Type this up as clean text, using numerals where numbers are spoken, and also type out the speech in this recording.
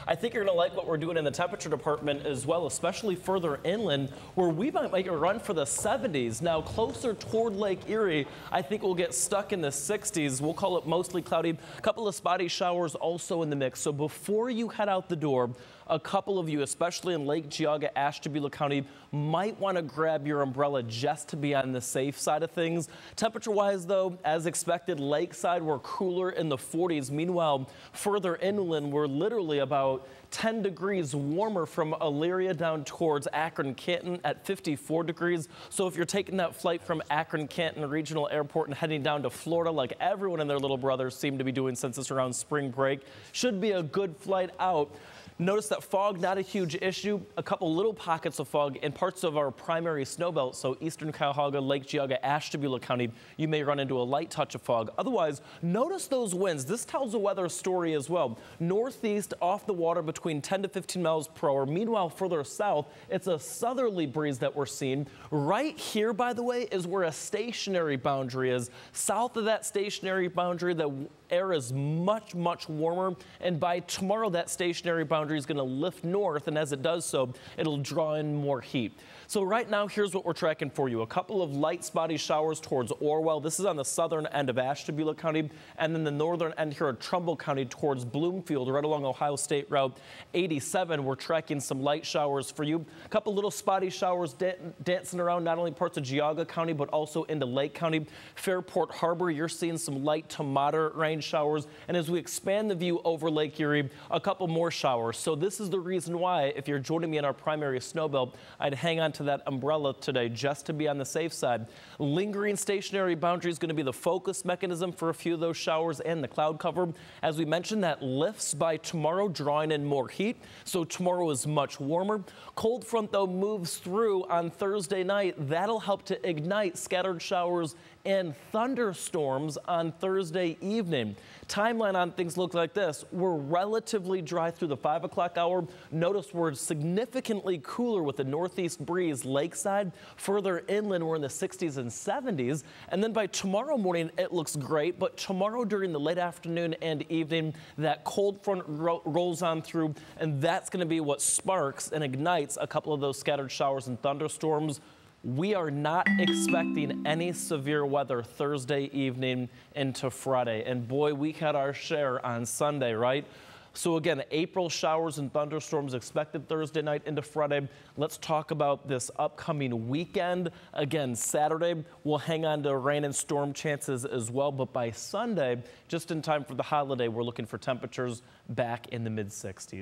I think you're going to like what we're doing in the temperature department as well, especially further inland, where we might make a run for the 70s. Now, closer toward Lake Erie, I think we'll get stuck in the 60s. We'll call it mostly cloudy. A couple of spotty showers also in the mix. So before you head out the door, a couple of you, especially in Lake Geauga, Ashtabula County, might want to grab your umbrella just to be on the safe side of things. Temperature-wise, though, as expected, lakeside, we're cooler in the 40s. Meanwhile, further inland, we're literally about 10 degrees warmer from Elyria down towards Akron-Canton at 54 degrees. So if you're taking that flight from Akron-Canton Regional Airport and heading down to Florida, like everyone and their little brothers seem to be doing since it's around spring break, should be a good flight out. Notice that fog, not a huge issue. A couple little pockets of fog in parts of our primary snowbelt, so eastern Cuyahoga, Lake Geauga, Ashtabula County, you may run into a light touch of fog. Otherwise, notice those winds. This tells a weather story as well. Northeast off the water between 10 to 15 miles per hour. Meanwhile, further south, it's a southerly breeze that we're seeing. Right here, by the way, is where a stationary boundary is. South of that stationary boundary, the air is much, much warmer. And by tomorrow, that stationary boundary is going to lift north, and as it does so, it'll draw in more heat. So right now, here's what we're tracking for you. A couple of light spotty showers towards Orwell. This is on the southern end of Ashtabula County, and then the northern end here at Trumbull County towards Bloomfield, right along Ohio State Route 87. We're tracking some light showers for you. A couple little spotty showers dancing around not only parts of Geauga County, but also into Lake County. Fairport Harbor, you're seeing some light to moderate rain showers. And as we expand the view over Lake Erie, a couple more showers. So this is the reason why, if you're joining me in our primary snowbelt, I'd hang on to that umbrella today just to be on the safe side. Lingering stationary boundary is going to be the focus mechanism for a few of those showers and the cloud cover. As we mentioned, that lifts by tomorrow, drawing in more heat. So tomorrow is much warmer. Cold front, though, moves through on Thursday night. That'll help to ignite scattered showers and thunderstorms on Thursday evening. Timeline on things look like this. We're relatively dry through the 5 o'clock hour. Notice we're significantly cooler with the northeast breeze lakeside. Further inland, we're in the 60s and 70s. And then by tomorrow morning, it looks great. But tomorrow during the late afternoon and evening, that cold front rolls on through, and that's going to be what sparks and ignites a couple of those scattered showers and thunderstorms. We are not expecting any severe weather Thursday evening into Friday. And boy, we had our share on Sunday, right? So again, April showers and thunderstorms expected Thursday night into Friday. Let's talk about this upcoming weekend. Again, Saturday, we'll hang on to rain and storm chances as well. But by Sunday, just in time for the holiday, we're looking for temperatures back in the mid-60s.